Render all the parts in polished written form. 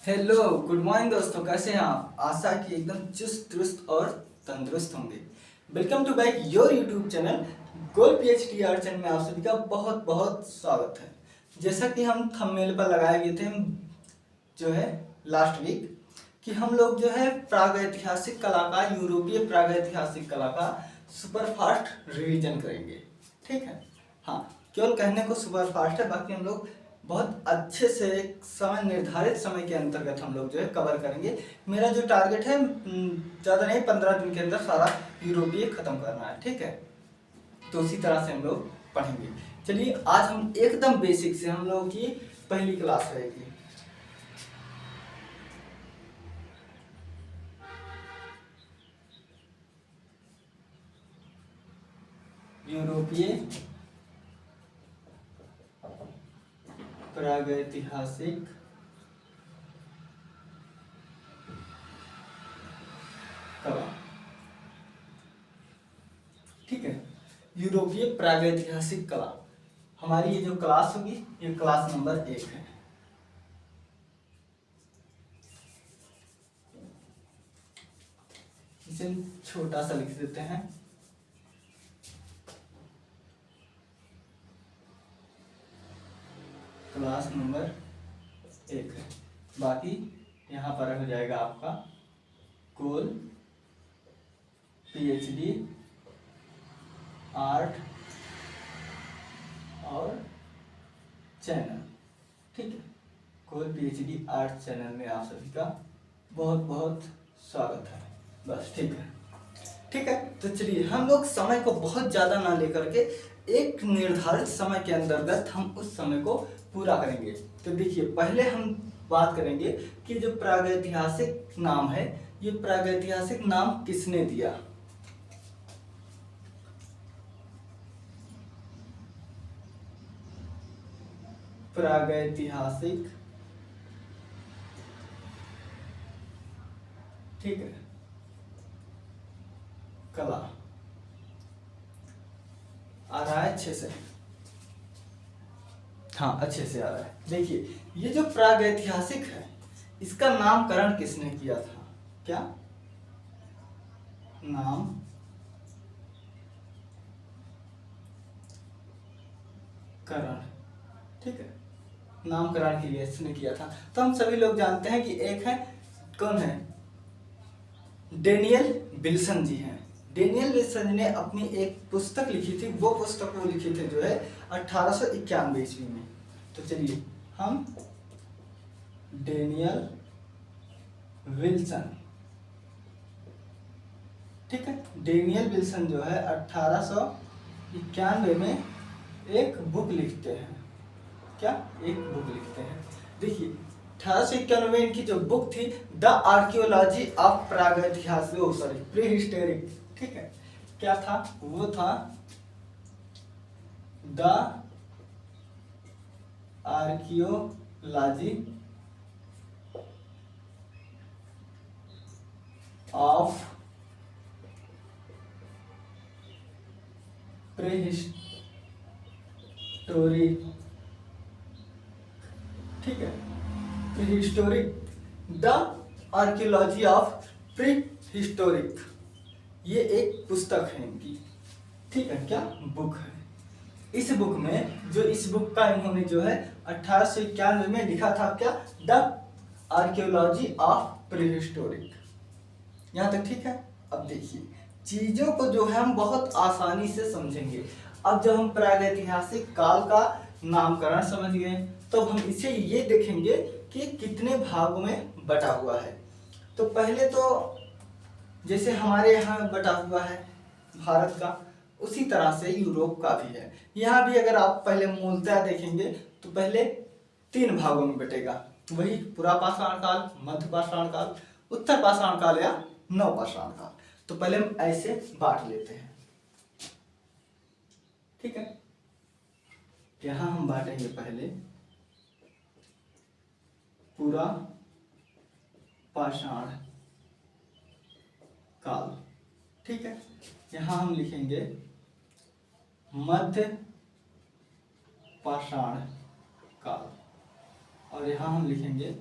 Hello good morning दोस्तों, कैसे हैं आप। आशा की एकदम चुस्त दुरुस्त और तंदुरुस्त होंगे। Welcome to back your YouTube channel goal PhD Archan में आप सभी का बहुत बहुत स्वागत है। जैसा कि हम थंबनेल पर लगाए गए थे जो है लास्ट वीक कि हम लोग जो है प्रागैतिहासिक कला का, यूरोपीय प्रागैतिहासिक कला का सुपरफास्ट रिवीजन करेंगे। ठीक है, हाँ, केवल कहने को सुपरफास्ट है, बाकी हम लोग बहुत अच्छे से एक समय निर्धारित समय के अंतर्गत हम लोग जो है कवर करेंगे। मेरा जो टारगेट है ज़्यादा नहीं, 15 दिन के अंदर सारा यूरोपीय खत्म करना है। ठीक है, तो उसी तरह से हम लोग पढ़ेंगे। चलिए, आज हम एकदम बेसिक से, हम लोगों की पहली क्लास रहेगी। यूरोपीय प्रागैतिहासिक कला। ठीक है, यूरोपीय प्रागैतिहासिक कला हमारी ये जो क्लास होगी, ये क्लास नंबर 1 है। इसे छोटा सा लिख देते हैं। क्लास नंबर 1 है। बाकी यहाँ पर हो जाएगा आपका गोल पीएचडी आर्ट और चैनल। ठीक है, गोल पीएचडी आर्ट चैनल में आप सभी का बहुत बहुत स्वागत है। बस ठीक है, ठीक है। तो चलिए, हम लोग समय को बहुत ज़्यादा ना लेकर के एक निर्धारित समय के अंतर्गत हम उस समय को पूरा करेंगे। तो देखिए, पहले हम बात करेंगे कि जो प्रागैतिहासिक नाम है, ये प्रागैतिहासिक नाम किसने दिया। प्रागैतिहासिक, ठीक है, कला आ रहा है अच्छे से? हाँ, अच्छे से आ रहा है। देखिए, ये जो प्रागैतिहासिक है, इसका नामकरण किसने किया था? क्या नाम करण? ठीक है, नामकरण के लिए इसने किया था। तो हम सभी लोग जानते हैं कि एक है, कौन है? डेनियल विल्सन जी हैं। डेनियल विल्सन जी ने अपनी एक पुस्तक लिखी थी, वो पुस्तक वो लिखी थी जो है 1891 ईस्वी में। तो चलिए, हम डेनियल विल्सन, ठीक है, डेनियल विल्सन जो है 1891 में एक बुक लिखते हैं। क्या? एक बुक लिखते हैं। देखिए, 1891 इनकी जो बुक थी, द आर्कियोलॉजी ऑफ प्रागैतिहासिक, सॉरी, प्री हिस्टोरिक। ठीक है, क्या था? वो था द आर्कियोलॉजी ऑफ प्रीहिस्टोरिक। ठीक है, prehistoric, the archaeology of prehistoric, ये एक पुस्तक है इनकी। ठीक है, क्या बुक है? इस बुक में, जो इस बुक का इन्होंने जो है 1891 में लिखा था, क्या? The archaeology of prehistoric. यहाँ तक ठीक है। अब देखिए, चीजों को जो है हम बहुत आसानी से समझेंगे। अब जब हम प्रागैतिहासिक काल का नामकरण समझ गए, तो हम इसे ये देखेंगे कि कितने भागों में बटा हुआ है। तो पहले तो जैसे हमारे यहाँ बटा हुआ है भारत का, उसी तरह से यूरोप का भी है। यहाँ भी अगर आप पहले मूलतः देखेंगे तो पहले 3 भागों में बटेगा, वही पुरापाषाण काल, मध्य पाषाण काल, उत्तर पाषाण काल या नवपाषाण काल। तो पहले हम ऐसे बांट लेते हैं। ठीक है, यहां हम बांटेंगे पहले पूरा पाषाण काल। ठीक है, यहां हम लिखेंगे मध्य पाषाण काल, और यहां हम लिखेंगे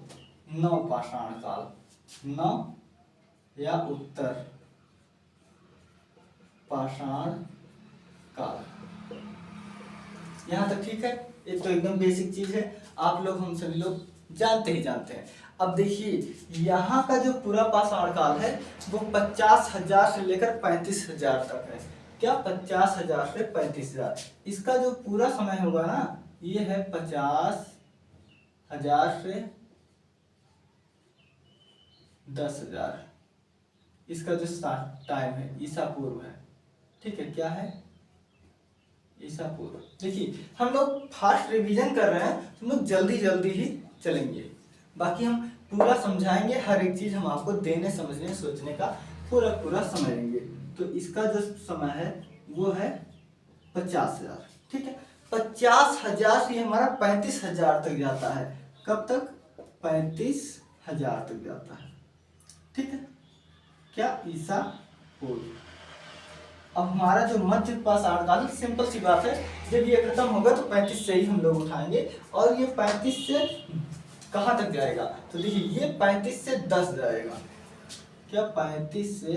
नवपाषाण काल, नव या उत्तर पाषाण काल। यहां तक ठीक है, ये तो एकदम बेसिक चीज है, आप लोग हम सभी लोग जानते ही जानते हैं। अब देखिए यहाँ का जो पूरा पाषाण काल है वो 50,000 से लेकर 35,000 तक है। क्या 50,000 से 35,000, इसका जो पूरा समय होगा ना ये है 50,000 से 10,000। इसका जो स्टार्ट टाइम है ईसा पूर्व है, ठीक है, क्या है ईसा पूर्व। देखिए हम लोग फास्ट रिवीजन कर रहे हैं, हम लोग जल्दी जल्दी ही चलेंगे, बाकी हम पूरा समझाएंगे, हर एक चीज हम आपको देने समझने सोचने का पूरा समझेंगे। तो इसका जो समय है वो है 50,000, ठीक है। 50,000 से हमारा 35,000 तक जाता है, कब तक 35,000 तक जाता है, ठीक है, क्या ईसा पूर्व। अब हमारा जो मध्य पाषाण काल, सिंपल सी बात है, जब ये खत्म होगा तो 35 से ही हम लोग उठाएंगे, और ये 35 से कहां तक जाएगा, तो देखिए ये 35 से 10 जाएगा, क्या 35 से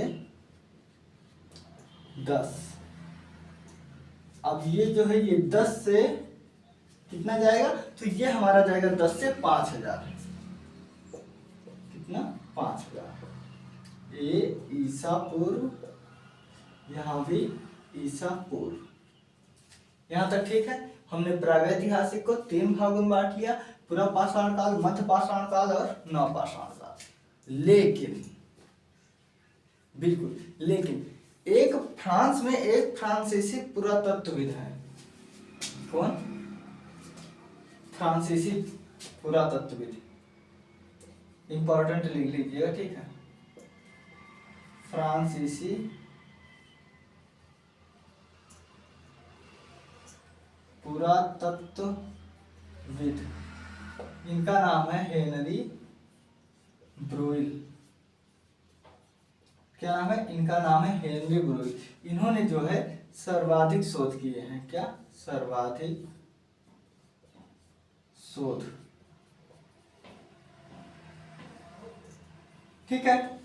10। अब ये जो है ये 10 से कितना जाएगा, तो ये हमारा जाएगा 10 से 5,000, कितना 5,000। ये ईसा पूर्व, यहाँ भी ईसा पूर्व। यहाँ तक ठीक है। हमने प्रागैतिहासिक को 3 भागों में बांट लिया, पूरा पाषाण काल, मध्य पाषाण काल और नवपाषाण काल। लेकिन बिल्कुल, लेकिन एक फ्रांस में एक फ्रांसीसी पुरातत्वविद है। कौन? फ्रांसीसी पुरातत्वविद, इंपॉर्टेंट लिख लीजिएगा, ठीक है। फ्रांसीसी पुरातत्वविद, इनका नाम है हेनरी ब्रुइल। क्या नाम है इनका? नाम है हेनरी ब्रुइल। इन्होंने जो है सर्वाधिक शोध किए हैं। क्या? सर्वाधिक शोध, ठीक है।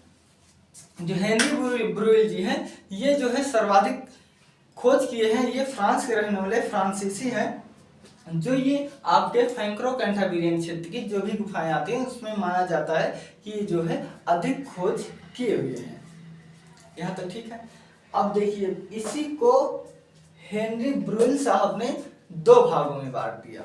जो हेनरी ब्रुइल जी हैं, ये जो है सर्वाधिक खोज किए हैं। ये फ्रांस के रहने वाले फ्रांसीसी हैं, जो ये आपके फ्रैंको कैंटाब्रियन क्षेत्र की जो भी गुफाएं आती हैं उसमें माना जाता है कि जो है अधिक खोज किए हुए हैं। यहाँ तक ठीक है। अब देखिए, इसी को हेनरी ब्रुइल साहब ने 2 भागों में बांट दिया।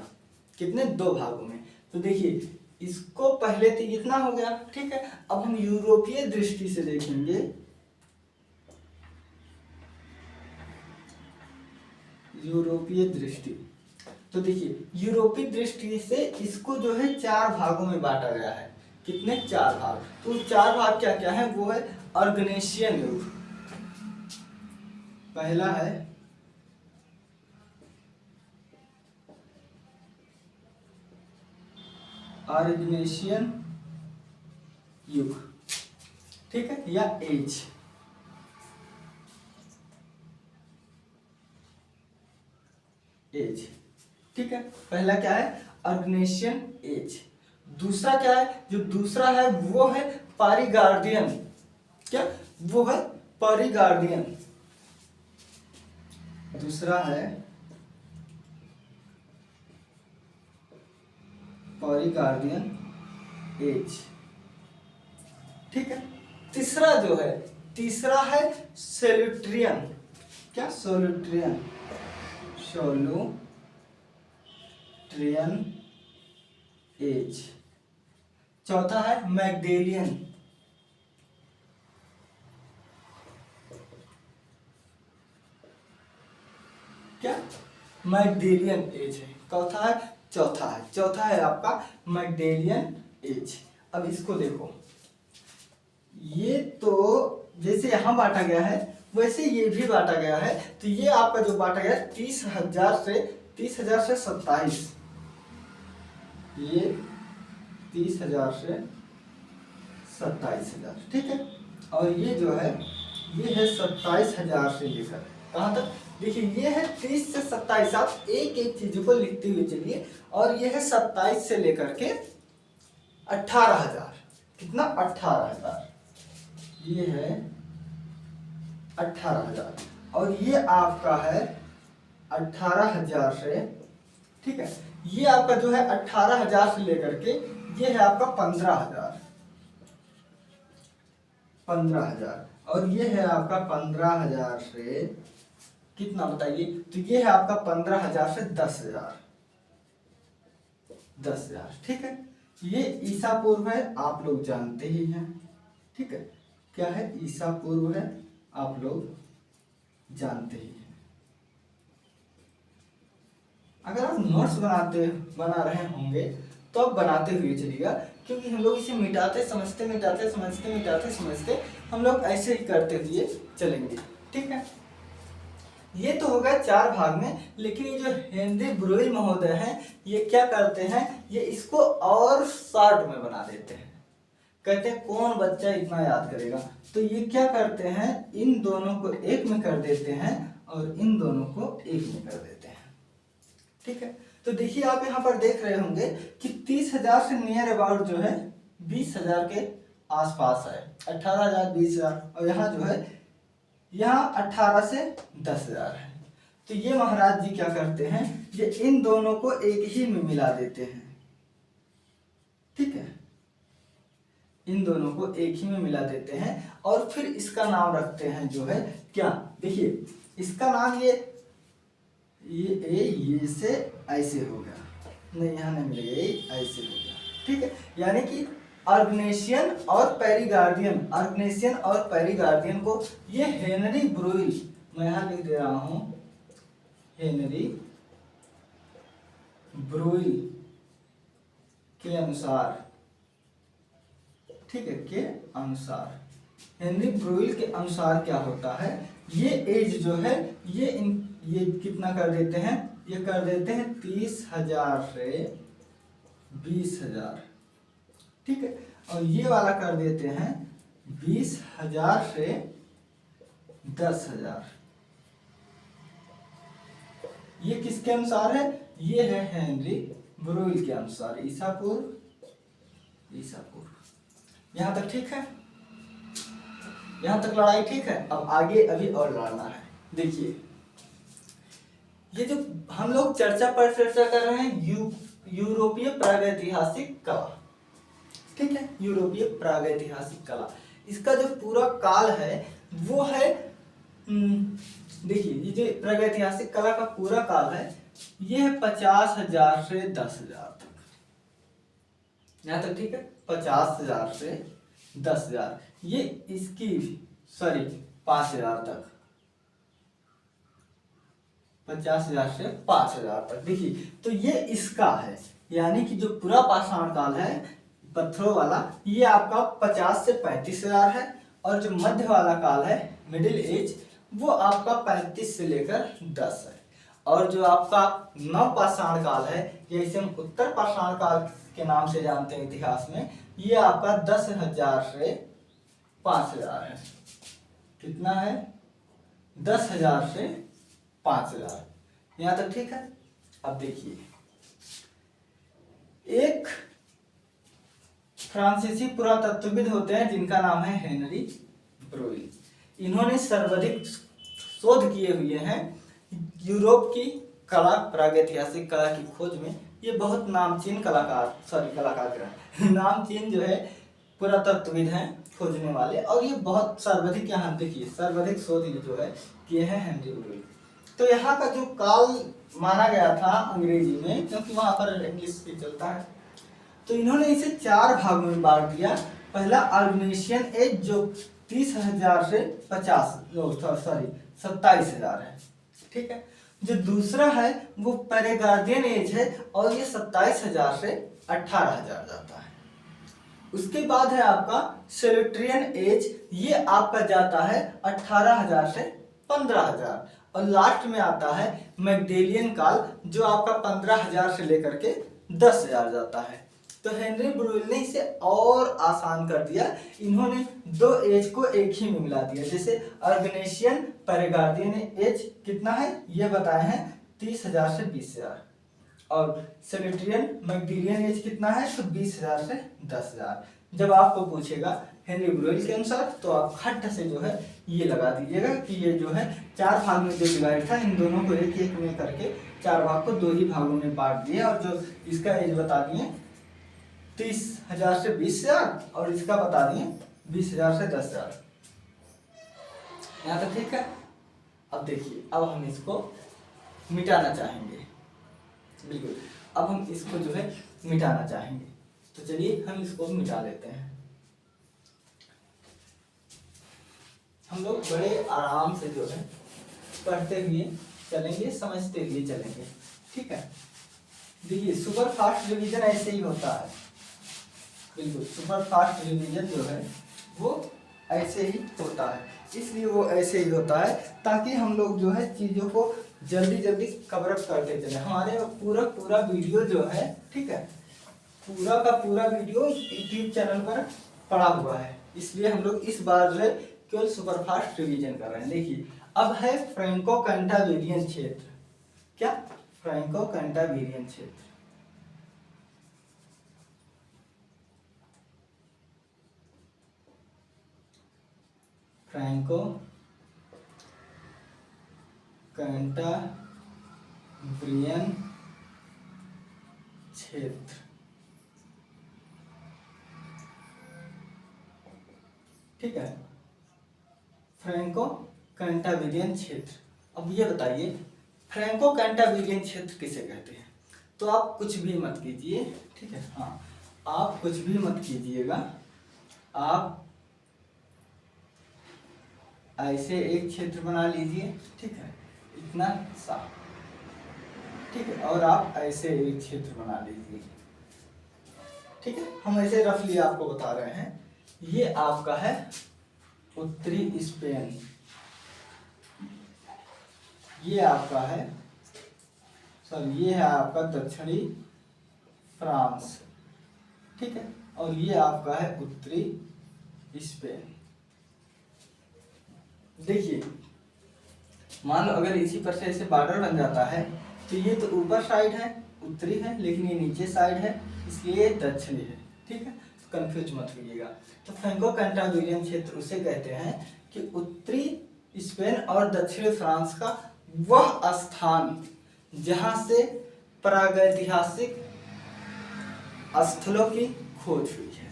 कितने? 2 भागों में। तो देखिए, इसको पहले तो इतना हो गया, ठीक है। अब हम यूरोपीय दृष्टि से देखेंगे। यूरोपीय दृष्टि, तो देखिए यूरोपीय दृष्टि से इसको जो है 4 भागों में बांटा गया है। कितने? 4 भाग। तो 4 भाग क्या क्या है? वो है ऑर्गनेशियन युग, पहला है ऑर्गनेशियन युग, ठीक है, या एज। एज, ठीक है। पहला क्या है? ऑर्गनेशियन एज। दूसरा क्या है? जो दूसरा है वो है पारीगार्डियन। क्या? वो है पारीगार्डियन। दूसरा है पारीगार्डियन एज, ठीक है। तीसरा जो है, तीसरा है सोल्यूट्रियन। क्या? सोल्यूट्रियन, सोल्यूट्रियन एज। चौथा है मैग्डेलियन। क्या? मैग्डेलियन एज है। चौथा है, चौथा है आपका मैग्डेलियन एज। अब इसको देखो, ये तो जैसे यहां बांटा गया है वैसे ये भी बांटा गया है। तो ये आपका जो बांटा गया है 30,000 से 27,000, ये 30,000 से 27,000, ठीक है। और ये जो है ये है 27,000 से लेकर कहां तक? देखिए, ये है 30 से 27। आप एक एक चीजों को लिखते हुए चलिए। और ये है 27 से लेकर के 18,000। कितना? 18,000। ये है 18,000 और ये आपका है 18,000 से, ठीक है। ये आपका जो है 18,000 से लेकर के ये है आपका 15,000, 15,000 और ये है आपका 15,000 से कितना बताइए? तो ये है आपका 15,000 से 10,000, 10,000, ठीक है। ये ईसा पूर्व है, आप लोग जानते ही हैं, ठीक है। क्या है? ईसा पूर्व है, आप लोग जानते ही हैं। अगर आप नोट्स बना रहे होंगे तो आप बनाते हुए चलिएगा, क्योंकि हम लोग इसे मिटाते समझते हम लोग ऐसे ही करते हुए चलेंगे, ठीक है। ये तो हो गया 4 भाग में, लेकिन ये जो हेनरी ब्रुइल महोदय हैं ये क्या करते हैं, ये इसको और शॉर्ट में बना देते हैं। कहते हैं कौन बच्चा इतना याद करेगा, तो ये क्या करते हैं, इन दोनों को एक में कर देते हैं और इन दोनों को एक में कर देते हैं, ठीक है। तो देखिए आप यहाँ पर देख रहे होंगे कि 30,000 से नियर अबाउट जो है 20,000 के आसपास है, 18,000 20,000, और यहाँ जो है यहाँ 18 से 10,000 है। तो ये महाराज जी क्या करते हैं, ये इन दोनों को एक ही में मिला देते हैं, ठीक है। इन दोनों को एक ही में मिला देते हैं और फिर इसका नाम रखते हैं जो है क्या, देखिए इसका नाम ये से ऐसे हो गया, नहीं यहाँ नहीं मिलेगा, ये ऐसे हो गया, ठीक है। यानी कि ऑर्गनेशियन और पेरिगार्डियन को ये हेनरी ब्रुइल, मैं यहाँ लिख दे रहा हूं, हेनरी ब्रुइल के अनुसार, ठीक है, के अनुसार, हेनरी ब्रुइल के अनुसार क्या होता है, ये एज जो है ये कितना कर देते हैं, ये कर देते हैं 30,000 से 20,000, ठीक है। और ये वाला कर देते हैं 20,000 से 10,000। ये किसके अनुसार है, ये है हेनरी ब्रुइल के अनुसार, ईसा पूर्व। यहां तक ठीक है, यहां तक लड़ाई ठीक है। अब आगे अभी और लड़ना है। देखिए ये जो हम लोग चर्चा कर रहे हैं यूरोपीय प्रागैतिहासिक कला, ठीक है, यूरोपीय प्रागैतिहासिक कला, इसका जो पूरा काल है वो है, देखिए ये जो प्रागैतिहासिक कला का पूरा काल है ये है 50,000 से 10,000 तक, यहाँ तक ठीक है, 50,000 से 10,000, ये इसकी 5,000 तक, 50,000 से 5,000 तक। देखिए तो ये इसका है, यानी कि जो पूरा पाषाण काल है पत्थरों वाला, ये आपका 50 से 35,000 है, और जो मध्य वाला काल है मिडिल एज, वो आपका 35 से लेकर 10 है। और जो आपका नव पाषाण काल है, जैसे हम उत्तर पाषाण काल के नाम से जानते हैं इतिहास में, ये आपका 10,000 से 5,000 है। कितना है? 10,000 से 5,000। यहां तक ठीक है। अब देखिए एक फ्रांसीसी पुरातत्वविद होते हैं जिनका नाम है हेनरी ब्रुइल। इन्होंने सर्वाधिक शोध किए हुए हैं यूरोप की कला, प्रागैतिहासिक कला की खोज में। ये बहुत नामचीन नामचीन जो है पुरातत्वविद हैं खोजने वाले, और ये बहुत सर्वाधिक, यहाँ देखिए सर्वाधिक शोध जो है किए हैं हेनरी ब्रुइल। तो यहाँ का जो काल माना गया था अंग्रेजी में, क्योंकि वहां पर इंग्लिश भी चलता है, तो इन्होंने इसे 4 भागों में बांट दिया। पहला ऑर्गनेशियन एज जो 30,000 से 27,000 है, ठीक है। जो दूसरा है वो पेरेगार्डियन एज है, और ये 27,000 से 18,000 जाता है। उसके बाद है आपका सेलेट्रियन एज, ये आपका जाता है 18,000 से 15,000, और लास्ट में आता है मैगडेलियन काल, जो आपका 15,000 से लेकर के 10,000 जाता है। तो हेनरी ब्रुइल ने इसे और आसान कर दिया, इन्होंने 2 एज को एक ही में मिला दिया। जैसे ऑर्गनेशियन पेरेगार्डियन एज कितना है ये बताए हैं 30,000 से 20,000, और सेनेट्रियन मैगडिलियन एज कितना है, तो 20,000 से 10,000। जब आपको पूछेगा हेनरी ब्रुइल के अनुसार तो आप खट से जो है ये लगा दीजिएगा कि ये जो है 4 भाग में जो डिवाइड था, इन दोनों को एक एक में करके 4 भाग को 2 ही भागों में बांट दिए और जो इसका एज बता दिए 30,000 से 20,000 और इसका बता दिए 20,000 से 10,000। यहाँ तक ठीक है। अब देखिए, अब हम इसको मिटाना चाहेंगे, बिल्कुल अब हम इसको जो है मिटाना चाहेंगे, तो चलिए हम इसको मिटा लेते हैं। हम लोग बड़े आराम से जो है पढ़ते हुए चलेंगे, समझते हुए चलेंगे, ठीक है। देखिए सुपर फास्ट रिवीजन ऐसे ही होता है, बिल्कुल सुपर फास्ट रिवीजन जो है वो ऐसे ही होता है, इसलिए वो ऐसे ही होता है ताकि हम लोग जो है चीज़ों को जल्दी जल्दी कवर अप करते चले। हमारे पूरा वीडियो जो है, ठीक है, पूरा का पूरा वीडियो यूट्यूब चैनल पर पड़ा हुआ है, इसलिए हम लोग इस बार जो है केवल सुपरफास्ट रिवीजन कर रहे हैं। देखिए अब है फ्रैंको कैंटावेरियन क्षेत्र। क्या? फ्रैंको कैंटावेरियन क्षेत्र। फ्रैंको कैंटाब्रियन क्षेत्र, ठीक है, फ्रैंको कैंटाब्रियन क्षेत्र। अब ये बताइए फ्रैंको कैंटाब्रियन क्षेत्र किसे कहते हैं? तो आप कुछ भी मत कीजिए, ठीक है, हाँ आप कुछ भी मत कीजिएगा, आप ऐसे एक क्षेत्र बना लीजिए, ठीक है, इतना सा, ठीक है, और आप ऐसे एक क्षेत्र बना लीजिए, ठीक है। हम ऐसे रफली आपको बता रहे हैं। ये आपका है उत्तरी स्पेन, ये आपका है ये है आपका दक्षिणी फ्रांस, ठीक है, और ये आपका है उत्तरी स्पेन। देखिए मान लो अगर इसी पर से ऐसे बॉर्डर बन जाता है तो ये तो ऊपर साइड है, उत्तरी है, लेकिन ये नीचे साइड है, इसलिए ये दक्षिणी है, ठीक है, कंफ्यूज मत होइएगा। तो फ्रैंको कैंटाब्रियन क्षेत्र उसे कहते हैं कि उत्तरी स्पेन और दक्षिणी फ्रांस का वह स्थान जहां से प्रागैतिहासिक स्थलों की खोज हुई है।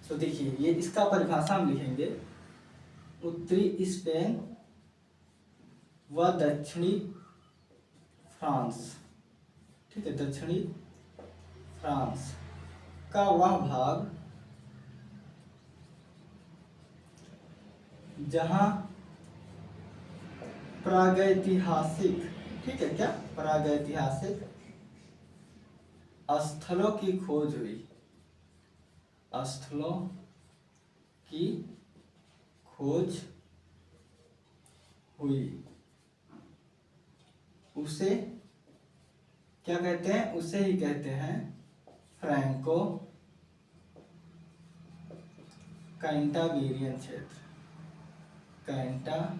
तो देखिए ये इसका परिभाषा हम लिखेंगे, उत्तरी स्पेन व दक्षिणी फ्रांस, ठीक है, दक्षिणी फ्रांस का वह भाग जहां प्रागैतिहासिक, ठीक है, क्या प्रागैतिहासिक स्थलों की खोज हुई, स्थलों की खोज हुई, उसे क्या कहते हैं? उसे ही कहते हैं फ्रैंको कैंटाब्रियन क्षेत्र, कैंटाब्रियन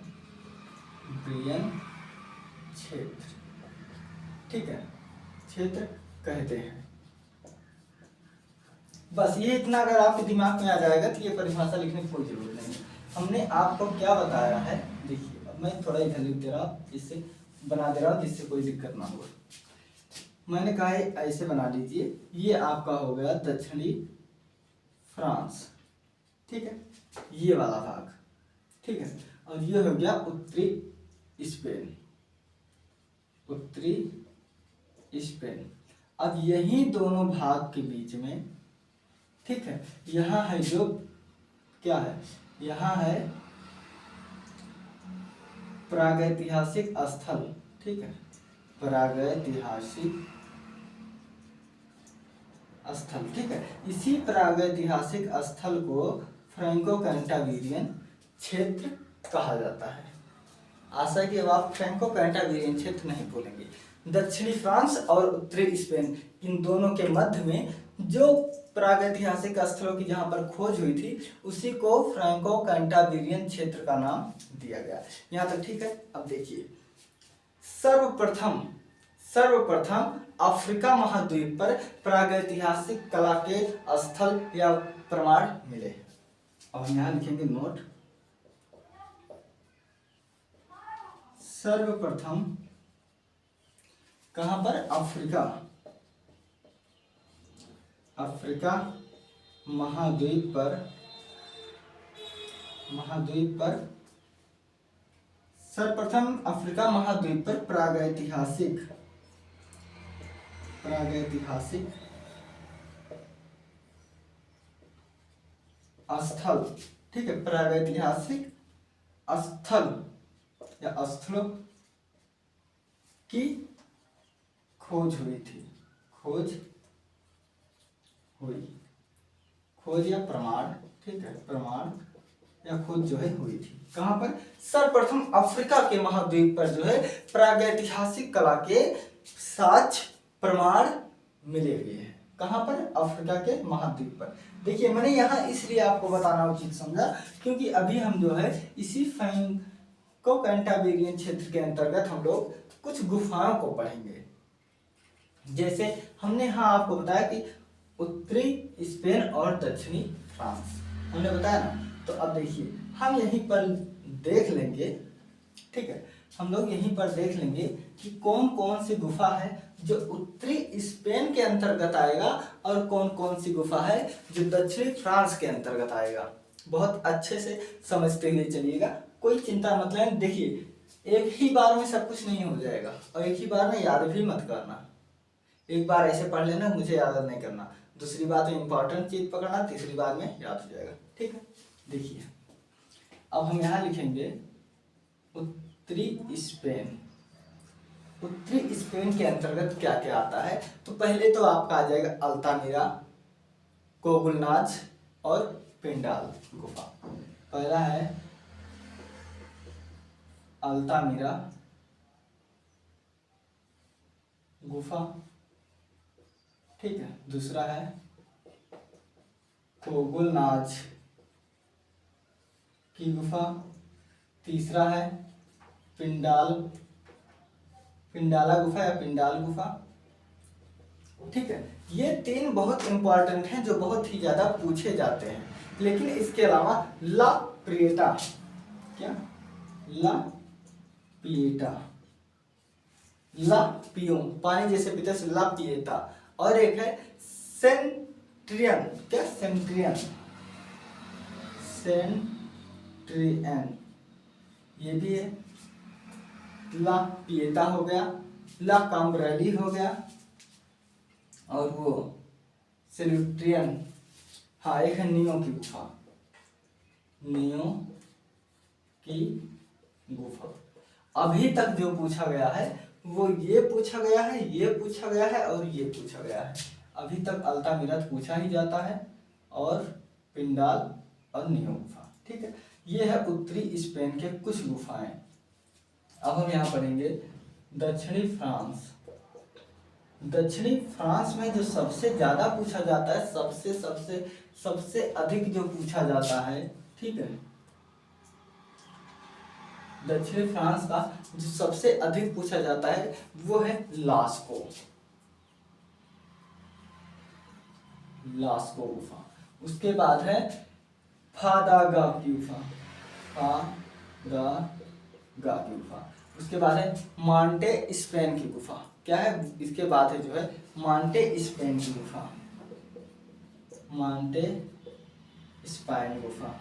क्षेत्र, ठीक है, क्षेत्र कहते हैं। बस ये इतना अगर आपके दिमाग में आ जाएगा तो ये परिभाषा लिखने की कोई जरूरत नहीं है। हमने आपको क्या बताया है, देखिए अब मैं थोड़ा इधर लिख दे रहा हूँ, जिससे बना दे रहा हूँ जिससे कोई दिक्कत ना हो। मैंने कहा है ऐसे बना लीजिए, ये आपका हो गया दक्षिणी फ्रांस, ठीक है, ये वाला भाग, ठीक है, और ये हो गया उत्तरी स्पेन, उत्तरी स्पेन। अब यही दोनों भाग के बीच में, ठीक है, यहाँ है जो क्या है, यहाँ है प्रागैतिहासिक स्थल, ठीक है, प्रागैतिहासिक स्थल, ठीक है, इसी प्रागैतिहासिक स्थल को फ्रैंको कैंटाब्रियन क्षेत्र कहा जाता है। आशा है कि अब आप फ्रैंको कैंटाब्रियन क्षेत्र नहीं भूलेंगे। दक्षिणी फ्रांस और उत्तरी स्पेन, इन दोनों के मध्य में जो प्रागैतिहासिक स्थलों की जहां पर खोज हुई थी उसी को फ्रैंको कैंटाब्रियन क्षेत्र का नाम दिया गया। यहाँ तक ठीक है। अब देखिए सर्वप्रथम अफ्रीका महाद्वीप पर प्रागैतिहासिक कला के स्थल या प्रमाण मिले। अब हम यहाँ लिखेंगे नोट। सर्वप्रथम कहां पर? अफ्रीका महाद्वीप पर सर्वप्रथम अफ्रीका महाद्वीप पर प्रागैतिहासिक स्थल, ठीक है, प्रागैतिहासिक स्थल या स्थलों की खोज हुई थी। खोज या प्रमाण, ठीक है, प्रमाण या खोज जो है हुई थी। कहां पर? सर्वप्रथम अफ्रीका के महाद्वीप पर जो है प्रागैतिहासिक कला के साक्ष्य प्रमाण मिले हुए हैं। कहां पर? अफ्रीका के महाद्वीप पर। देखिए मैंने यहाँ इसलिए आपको बताना उचित समझा क्योंकि अभी हम जो है इसी फ्रैंको कैंटाबेरियन क्षेत्र के अंतर्गत हम लोग कुछ गुफाओं को पढ़ेंगे। जैसे हमने यहाँ आपको बताया कि उत्तरी स्पेन और दक्षिणी फ्रांस हमने बताया ना। तो अब देखिए हम यहीं पर देख लेंगे, ठीक है, हम लोग यहीं पर देख लेंगे कि कौन कौन सी गुफा है जो उत्तरी स्पेन के अंतर्गत आएगा और कौन कौन सी गुफा है जो दक्षिणी फ्रांस के अंतर्गत आएगा। बहुत अच्छे से समझते हुए चलिएगा, कोई चिंता मत लें। देखिए एक ही बार में सब कुछ नहीं हो जाएगा और एक ही बार में याद भी मत करना। एक बार ऐसे पढ़ लेना, मुझे याद नहीं करना, दूसरी बात में इंपॉर्टेंट चीज पकड़ना, तीसरी बार में याद हो जाएगा, ठीक है। देखिए अब हम यहाँ लिखेंगे उत्तरी स्पेन। उत्तरी स्पेन के अंतर्गत क्या क्या आता है? तो पहले तो आपका आ जाएगा अल्तामिरा, कोगुलनाच और पिंडाल गुफा। पहला है अल्तामिरा गुफा, ठीक है, दूसरा है कोगुलनाच की गुफा, तीसरा है पिंडाला गुफा या पिंडाल गुफा, ठीक है। ये तीन बहुत इंपॉर्टेंट हैं जो बहुत ही ज्यादा पूछे जाते हैं। लेकिन इसके अलावा ला प्रिएटा, क्या? ला पियो, पानी जैसे पीते से ला पिएटा। और एक है सेंट्रियन, क्या? सेंट्रियन, ये भी है। ला पिएटा हो गया, ला काम्ब्रेली हो गया और वो सेल्यूट्रियन, हाँ एक है नियो की गुफा, नियो की गुफा। अभी तक जो पूछा गया है वो ये पूछा गया है, ये पूछा गया है और ये पूछा गया है। अभी तक अल्तामिरा पूछा ही जाता है और पिंडाल और नियो गुफा, ठीक है। ये है उत्तरी स्पेन के कुछ गुफाएं। अब हम यहाँ पढ़ेंगे दक्षिणी फ्रांस। दक्षिणी फ्रांस में जो सबसे ज्यादा पूछा जाता है, सबसे अधिक जो पूछा जाता है, ठीक है, दक्षिणी फ्रांस का जो सबसे अधिक पूछा जाता है वो है लास्को गुफा। उसके बाद है फादागा की गुफा। उसके बाद है मांटे स्पेन की गुफा। क्या है? इसके बाद है जो है मांटे स्पेन की गुफा, मांटे स्पेन गुफा,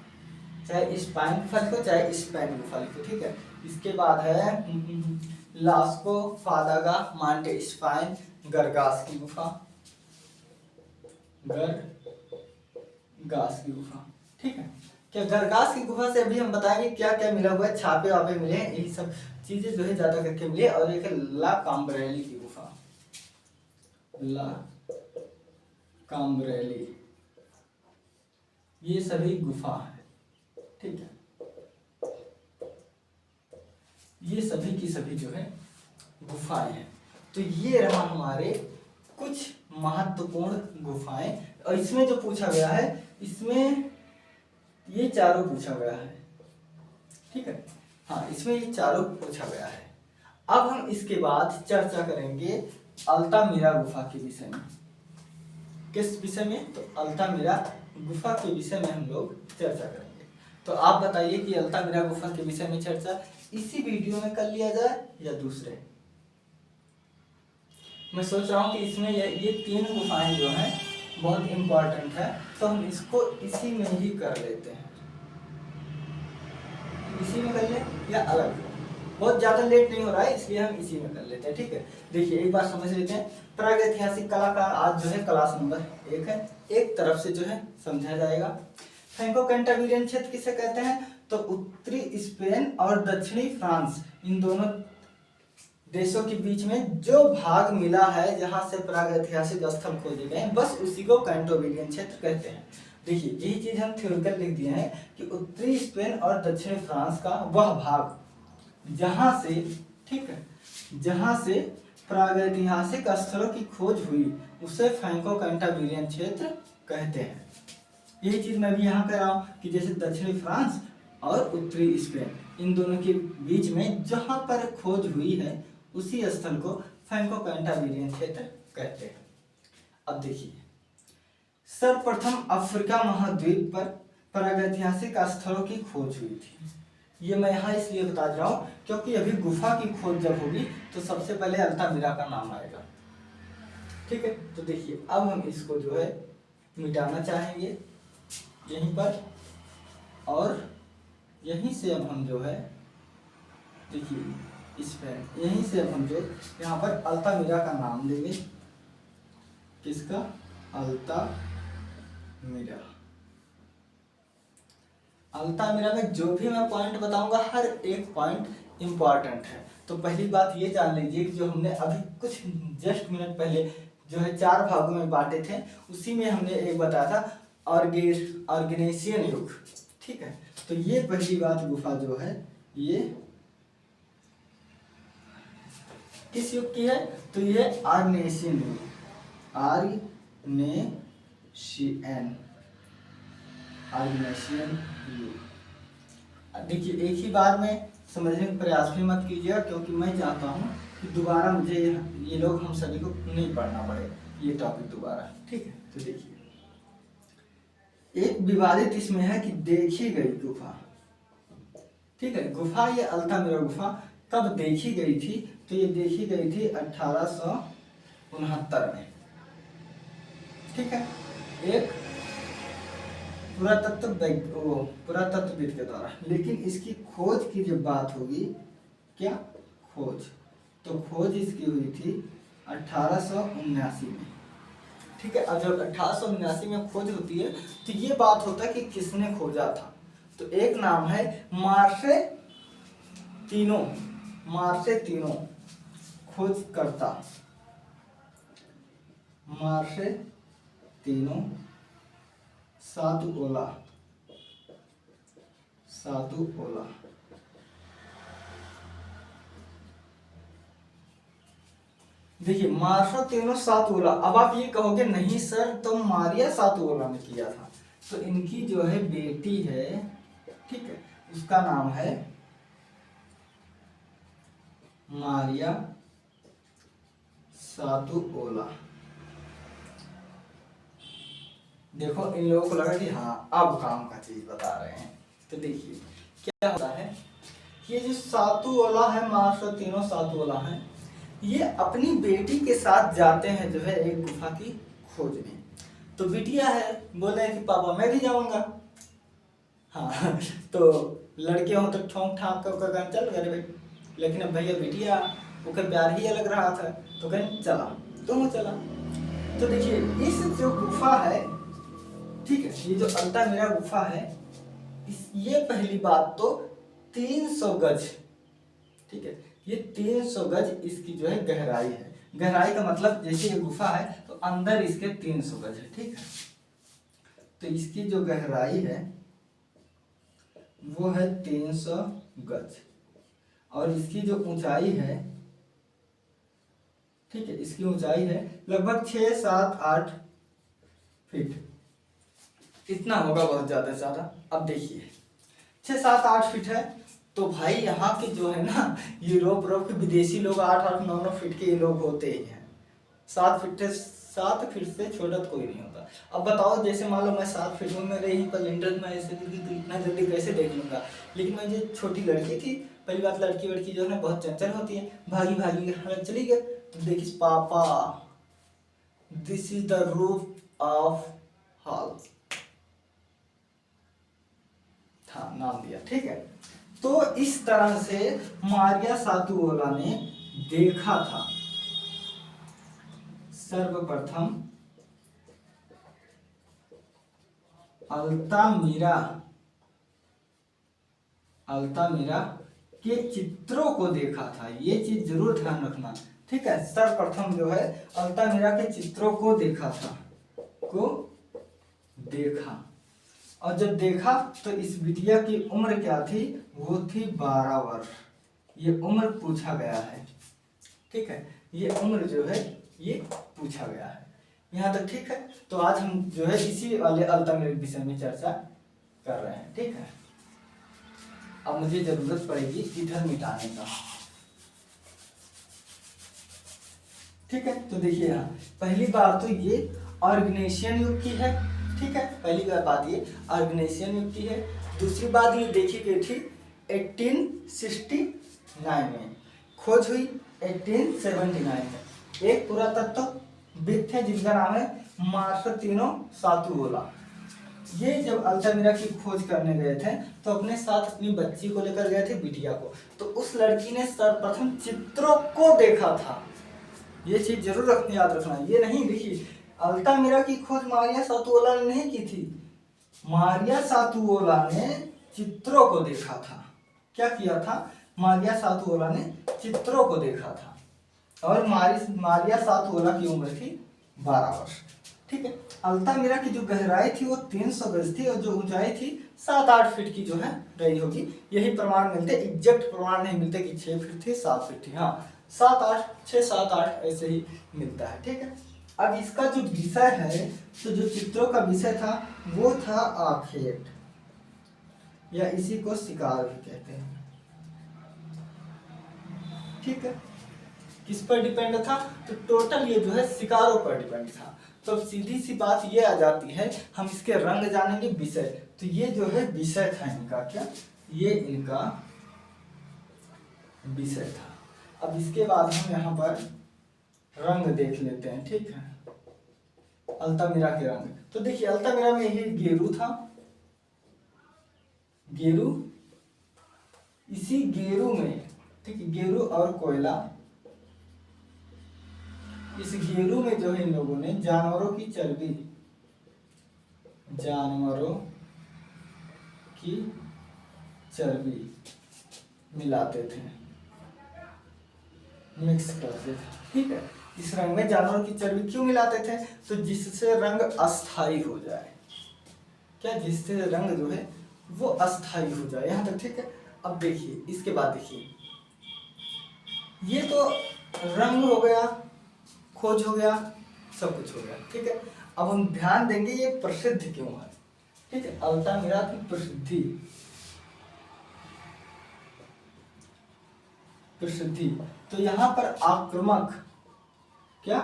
चाहे स्पाइन गुफा लिखो चाहे स्पेन गुफा लिखो, ठीक है। इसके बाद है लास्को, फादागा, मांटे स्पाइन, गरगास की गुफा, गरगास की गुफा, ठीक है। क्या गरगास की गुफा से अभी हम बताएंगे क्या क्या मिला हुआ है, छापे वापे मिले हैं, यही सब चीजें जो है ज्यादा करके मिले। और एक है ला काम्ब्रेली की गुफा, ला काम्ब्रेली, ये सभी गुफा है, ठीक है। ये सभी की सभी जो है गुफाएं हैं। तो ये रहा हमारे कुछ महत्वपूर्ण गुफाएं। और इसमें जो पूछा गया है, इसमें ये चारों पूछा गया है, ठीक है। हाँ, इसमें ये चारों पूछा गया है। अब हम इसके बाद चर्चा करेंगे अल्तामिरा गुफा के विषय में। किस विषय में? तो अल्तामिरा गुफा के विषय में हम लोग चर्चा करेंगे। तो आप बताइए कि अल्तामिरा गुफा के विषय में चर्चा इसी वीडियो में कर लिया जाए या दूसरे? मैं सोच रहा हूँ कि इसमें ये 3 गुफाएं जो हैं बहुत इम्पोर्टेंट है, तो हम इसको इसी में ही कर लेते हैं। इसी में कर लें या अलग? बहुत ज़्यादा लेट नहीं हो रहा है, इसलिए हम इसी में कर लेते हैं। ठीक है, देखिए एक बार समझ लेते हैं। प्रागैतिहासिक कला का आज जो है क्लास नंबर 1 है, एक तरफ से जो है समझा जाएगा। फ्रैंको कैंटाबिरियन क्षेत्र किसे कहते हैं? तो उत्तरी स्पेन और दक्षिणी फ्रांस, इन दोनों देशों के बीच में जो भाग मिला है जहां से प्रागैतिहासिक स्थल खोजे गए, बस उसी को कैंटाबिरियन क्षेत्र कहते हैं। देखिए यही चीज हम थ्योरिकल लिख दिए हैं कि उत्तरी स्पेन और दक्षिणी फ्रांस का वह भाग जहां से, ठीक है, जहां से प्रागैतिहासिक स्थलों की खोज हुई उसे फ्रैंको कैंटाबिरियन क्षेत्र कहते हैं। यही चीज मैं भी यहाँ कह रहा हूँ कि जैसे दक्षिणी फ्रांस और उत्तरी स्पेन, इन दोनों के बीच में जहां पर खोज हुई है उसी स्थल को फ्रैंको कैंटाबिरियन क्षेत्र कहते हैं। अब देखिए, सर्वप्रथम अफ्रीका महाद्वीप पर प्रागैतिहासिक स्थलों की खोज हुई थी। ये मैं यहाँ इसलिए बता रहा हूँ क्योंकि अभी गुफा की खोज जब होगी तो सबसे पहले अल्तामिरा का नाम आएगा। ठीक है, तो देखिए अब हम इसको जो है मिटाना चाहेंगे यहीं पर, और यहीं से अब हम जो है, देखिए इस पर यहीं से अब हम जो यहाँ पर अल्तामिरा का नाम देंगे। किसका? अल्तामिरा। अल्तामिरा में जो भी मैं पॉइंट बताऊंगा हर एक पॉइंट इंपॉर्टेंट है। तो पहली बात ये जान लीजिए कि जो हमने अभी कुछ जस्ट मिनट पहले जो है 4 भागों में बांटे थे, उसी में हमने एक बताया था ऑर्गेनेशियन युग। ठीक है, तो ये पहली बात गुफा जो है ये किस युग की है? तो ये आर्गनेशियन युग, आर्गनेशियन युग। देखिए एक ही बार में समझने का प्रयास भी मत कीजिएगा, क्योंकि मैं चाहता हूँ कि दोबारा मुझे ये लोग हम सभी को नहीं पढ़ना पड़े ये टॉपिक दोबारा। ठीक है, तो देखिए एक विवादित इसमें है कि देखी गई गुफा। ठीक है, गुफा ये अल्तामिरा गुफा कब देखी गई थी? तो ये देखी गई थी 1869 में। ठीक है, एक पुरातत्वविद के द्वारा। लेकिन इसकी खोज की जब बात होगी, क्या खोज? तो खोज इसकी हुई थी 1879 में। ठीक है, अब जब 1879 में खोज होती है तो ये बात होता है कि किसने खोजा था। तो एक नाम है मार्से तीनो खोजकर्ता, मार्से तीनो सातुओला। देखिए मार्शो तीनो सातुओला। अब आप ये कहोगे नहीं सर तो मारिया सातुओला ने किया था। तो इनकी जो है बेटी है, ठीक है, उसका नाम है मारिया सातुओला। देखो इन लोगों को लगा कि हाँ अब काम का चीज बता रहे हैं। तो देखिए क्या होता है, ये जो सातुओला है, मार्शो तीनो सातुओला है, ये अपनी बेटी के साथ जाते हैं जो है एक गुफा की खोज में। तो बिटिया है, बोले हैं कि पापा मैं भी जाऊंगा। हाँ तो लड़के हो तो ठोंक ठाक कर चल गए भाई, लेकिन अब भैया बिटिया उसका प्यार ही अलग रहा था, तो कहें चला, तुम चला। तो देखिए इस जो गुफा है, ठीक है, ये जो अल्तामिरा गुफा है, ये पहली बात तो 300 गज, ठीक है, ये 300 गज इसकी जो है गहराई है। गहराई का मतलब जैसे ये गुफा है तो अंदर इसके 300 गज है। ठीक है, तो इसकी जो गहराई है वो है 300 गज, और इसकी जो ऊंचाई है, ठीक है, इसकी ऊंचाई है लगभग 6, 7, 8 फीट, इतना होगा, बहुत ज्यादा से ज्यादा। अब देखिए 6, 7, 8 फीट है, तो भाई यहाँ के जो है ना यूरोप के विदेशी लोग 8-8, 9-9 फीट के ये लोग होते ही हैं। 7 फीट से छोटा तो कोई नहीं होता। अब बताओ, जैसे मान लो मैं 7 फीट हूँ, मेरे ही पर लिंटर में ऐसे तो इतना जल्दी कैसे देख लूंगा। लेकिन मैं जो छोटी लड़की थी, पहली बात लड़की वड़की जो है ना बहुत चंचल होती है, भागी भागी चली गई। तो देखिस पापा, this is the roof of hall, हाँ नाम दिया, ठीक है। तो इस तरह से मारिया सातुओला ने देखा था सर्वप्रथम अल्तामिरा के चित्रों को देखा था। ये चीज जरूर ध्यान रखना, ठीक है। सर्वप्रथम जो है अल्तामिरा के चित्रों को देखा था, और जब देखा तो इस बिटिया की उम्र क्या थी, वो थी 12 वर्ष। ये उम्र पूछा गया है, ठीक है। ये उम्र जो है ये पूछा गया है, यहाँ तक ठीक है। तो आज हम जो है इसी वाले अल्तामिरा के विषय में चर्चा कर रहे हैं, ठीक है। अब मुझे जरूरत पड़ेगी इधर मिटाने का, ठीक है। तो देखिए यहाँ पहली बात तो ये ऑर्गेनाइजेशन युग की है, ठीक है। पहली बात ये ऑर्गेनाइजेशन युग की है। दूसरी बात ये देखी गई थी 1869 में, खोज हुई 1879 में। एक पुरातत्वविद थे जिनका नाम है मार्सतिनो सातुओला। ये जब अल्तामिरा की खोज करने गए थे तो अपने साथ अपनी बच्ची को लेकर गए थे, बिटिया को। तो उस लड़की ने सर्वप्रथम चित्रों को देखा था। ये चीज जरूर याद रखना। ये नहीं, देखिए अल्तामिरा की खोज मारिया सातुओला ने नहीं की थी, मारिया सातुओला ने चित्रों को देखा था। क्या किया था, मारिया सातुओला ने चित्रों को देखा था। और मारिया सातुओला की उम्र थी 12 वर्ष, ठीक है। अल्तामिरा की जो गहराई थी वो 300 गज थी, और जो ऊंचाई थी 7-8 फीट की जो है रही होगी। यही प्रमाण मिलते, एग्जैक्ट प्रमाण नहीं मिलते कि 6 फीट थी 7 फीट थी, हाँ 6-7-8 ऐसे ही मिलता है, ठीक है। अब इसका जो विषय है, तो जो चित्रों का विषय था वो था आखेट, या इसी को शिकार भी कहते हैं, ठीक है। किस पर डिपेंड था, तो टोटल ये जो है शिकारों पर डिपेंड था। तो सीधी सी बात ये आ जाती है, हम इसके रंग जानेंगे, विषय। तो ये जो है विषय था इनका, क्या ये इनका विषय था। अब इसके बाद हम यहाँ पर रंग देख लेते हैं, ठीक है। अल्तामिरा के रंग, तो देखिए अल्तामिरा में ये गेरू था, गेरू, इसी गेरू में, ठीक है, गेरू और कोयला। इस गेरू में जो है इन लोगों ने जानवरों की चर्बी मिलाते थे, मिक्स करते थे, ठीक है। इस रंग में जानवरों की चर्बी क्यों मिलाते थे, तो जिससे रंग अस्थाई हो जाए, क्या, जिससे रंग जो है वो अस्थाई हो जाए, यहाँ तक ठीक है। अब देखिए इसके बाद देखिए, ये तो रंग हो गया, खोज हो गया, सब कुछ हो गया, ठीक है। अब हम ध्यान देंगे ये प्रसिद्ध क्यों है, ठीक है। अल्तामिरा की प्रसिद्धि, तो यहाँ पर आक्रामक, क्या,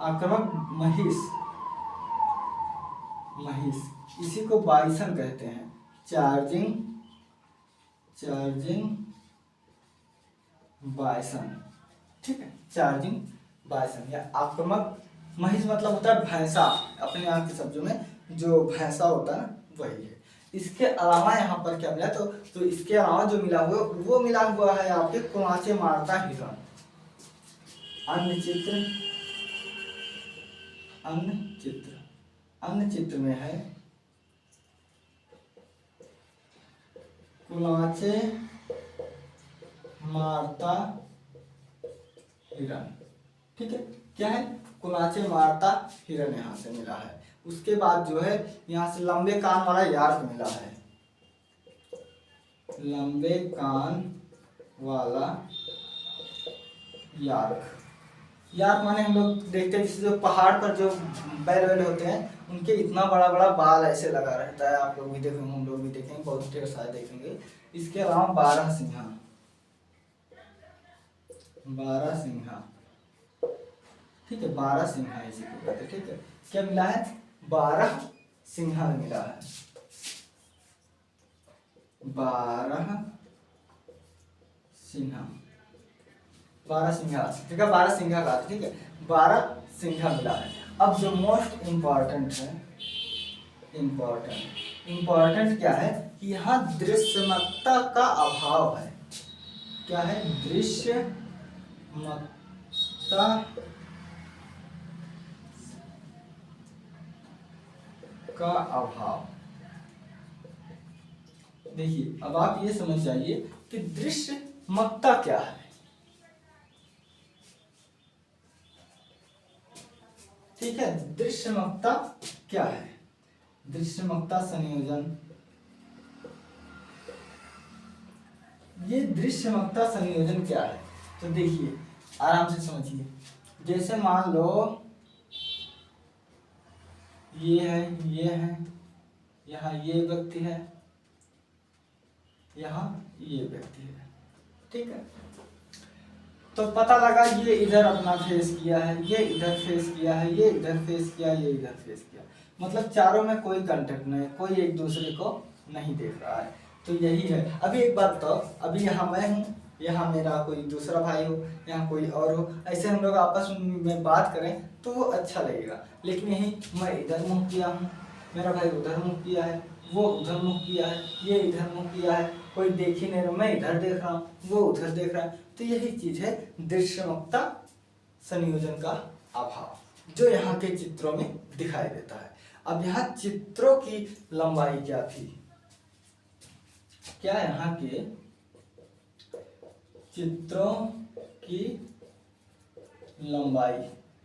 आक्रामक महिष, इसी को बाइसन कहते हैं, चार्जिंग बाइसन, ठीक है। चार्जिंग बाइसन या आक्रामक महिष मतलब होता है भैंसा, अपने यहाँ के शब्दों में जो भैंसा होता है वही है। इसके अलावा यहाँ पर क्या मिला, तो इसके अलावा जो मिला हुआ वो मिला हुआ है आपके कुमाचे मारता हिरण। अन्य चित्र में है कुलाचे मारता हिरण, ठीक है। क्या है, कुलाचे मारता हिरण यहाँ से मिला है। उसके बाद जो है यहाँ से लंबे कान वाला यार्क मिला है, लंबे कान वाला यार्क, यार्क माने हम लोग देखते हैं जैसे जो पहाड़ पर जो बैल वैल होते हैं उनके इतना बड़ा बड़ा बाल ऐसे लगा रहता है, आप लोग भी देखेंगे, हम लोग भी देखेंगे, बहुत ढेर सारे देखेंगे। इसके अलावा बारहसिंघा, बारहसिंघा, ठीक है, बारहसिंघा इसी को कहते हैं। ठीक है, क्या मिला है? बारहसिंघा मिला है, बारहसिंघा, बारहसिंघा, ठीक है, बारहसिंघा का, ठीक है, बारहसिंघा मिला है। अब जो मोस्ट इम्पॉर्टेंट है, इम्पॉर्टेंट क्या है कि यहाँ दृश्यमत्ता का अभाव है। क्या है? दृश्यमत्ता का अभाव। देखिए, अब आप ये समझ जाइए कि दृश्यमत्ता क्या है। ठीक है, दृश्यमत्ता क्या है? दृश्यमत्ता संयोजन, ये दृश्यमत्ता संयोजन क्या है? तो देखिए, आराम से समझिए। जैसे मान लो ये है, ये है, यहाँ ये व्यक्ति है, यहाँ ये व्यक्ति है, ठीक है। तो पता लगा ये इधर अपना फेस किया है, ये इधर फेस किया है, ये इधर फेस किया, ये इधर फेस किया, मतलब चारों में कोई कांटेक्ट नहीं, कोई एक दूसरे को नहीं देख रहा है। तो यही है। अभी एक बात तो, अभी यहाँ मैं हूँ, यहाँ मेरा कोई दूसरा भाई हो, यहाँ कोई और हो, ऐसे हम लोग आपस में बात करें तो वो अच्छा लगेगा। लेकिन यही मैं इधर मुँह किया हूँ, मेरा भाई उधर मुँह किया है, वो उधर मुँह किया है, ये इधर मुँह किया है, कोई देख ही नहीं रहा, मैं इधर देख रहा हूँ, वो उधर देख रहा है। तो यही चीज है दृश्यमत्ता संयोजन का अभाव, जो यहाँ के चित्रों में दिखाई देता है। अब यहाँ चित्रों की लंबाई क्या थी? क्या यहाँ के चित्रों की लंबाई,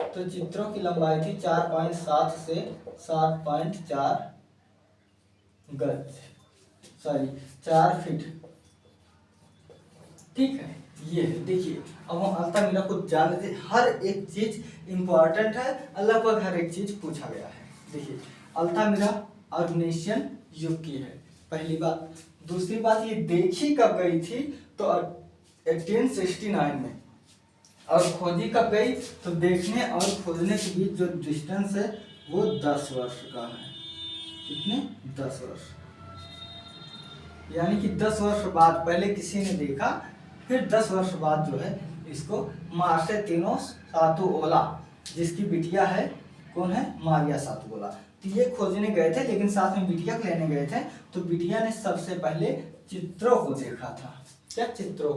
तो चित्रों की लंबाई थी 4.7 से 7.4 गज, सॉरी 4 फीट। ठीक है, ये है। देखिए, अब हम अल्तामिरा को जान लेते हैं। हर एक चीज इंपॉर्टेंट है, लगभग हर एक चीज पूछा गया है। देखिए, अल्तामिरा ऑर्गेनाइजेशन युग की है, पहली बात। दूसरी बात, ये देखी कब गई थी? तो 1869 में। और खोजी कब गई? तो देखने और खोजने के बीच जो डिस्टेंस है वो 10 वर्ष का है। कितने? 10 वर्ष, यानी कि 10 वर्ष बाद पहले किसी ने देखा, फिर 10 वर्ष बाद जो है इसको मार्से तीनों सातुओला, जिसकी बिटिया है, कौन है? मारिया सातुओला, तो ये खोजने गए थे, लेकिन साथ में बिटिया को लेने गए थे। तो बिटिया ने सबसे पहले चित्रों को देखा था। क्या? चित्रों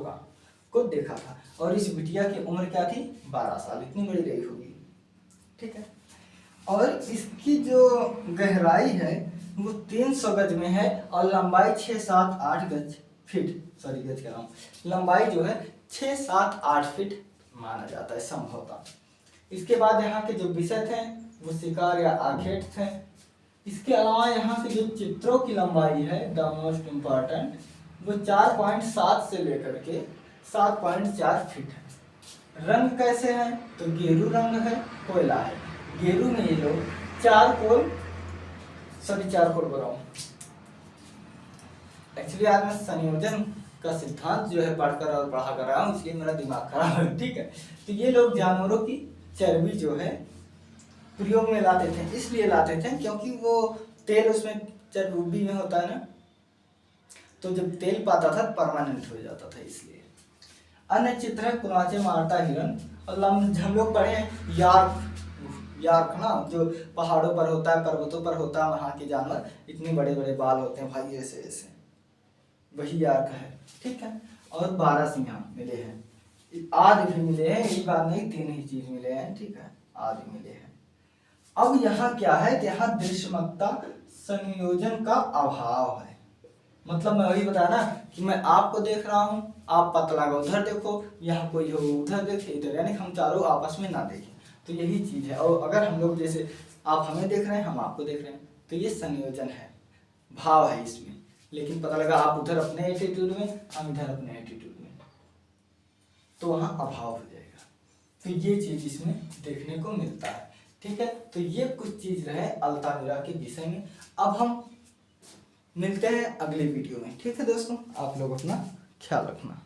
को देखा था। और इस बिटिया की उम्र क्या थी? 12 साल, इतनी बड़ी रही होगी। ठीक है, और इसकी जो गहराई है वो 300 गज में है, और लंबाई 6, 7, 8 गज फीट, सॉरी गज कह रहा हूँ, लंबाई जो है 6, 7, 8 फीट माना जाता है संभवतः। इसके बाद यहाँ के जो विषय थे वो शिकार या आखेट थे। इसके अलावा यहाँ के जो चित्रों की लंबाई है, द मोस्ट इम्पॉर्टेंट, वो 4.7 से लेकर के 7.4 फीट है। रंग कैसे है? तो गेरू रंग है, कोयला है। गेरू में ये लोग चारकोल बोल रहा हूँ, एक्चुअली आज मैं संयोजन का सिद्धांत जो है पढ़कर और पढ़ा कर रहा हूँ, इसलिए मेरा दिमाग खराब है। ठीक है, तो ये लोग जानवरों की चर्बी जो है प्रयोग में लाते थे, इसलिए लाते थे क्योंकि वो तेल उसमें चर्बी में होता है ना, तो जब तेल पाता था परमानेंट हो जाता था, इसलिए। अन्य चित्र है कुनाचे मारता हिरन, और हम लोग पढ़े हैं यार्क ना, जो पहाड़ों पर होता है, पर्वतों पर होता है, वहाँ के जानवर इतने बड़े बड़े बाल होते हैं भाई, ऐसे ऐसे, वही यार्क है। ठीक है, और बारहसिंघा मिले हैं, आदि भी मिले हैं, एक बार नहीं 3 ही चीज मिले हैं। ठीक है, आदि मिले हैं। अब यहाँ क्या है? यहाँ दृश्यमत्ता संयोजन का अभाव है। मतलब मैं वही बताया ना कि मैं आपको देख रहा हूँ, आप पतला का उधर देखो, यहाँ कोई हो उधर देखे, इधर, यानी हम चारों आपस में ना देखें, तो यही चीज है। और अगर हम लोग जैसे आप हमें देख रहे हैं, हम आपको देख रहे हैं, तो ये संयोजन है, भाव है इसमें। लेकिन पता लगा आप उधर अपने एटीट्यूड में, हम इधर अपने एटीट्यूड में, तो वहाँ अभाव हो जाएगा। तो ये चीज इसमें देखने को मिलता है। ठीक है, तो ये कुछ चीज रहे अल्तामिरा के विषय में। अब हम मिलते हैं अगले वीडियो में। ठीक है दोस्तों, आप लोग अपना ख्याल रखना।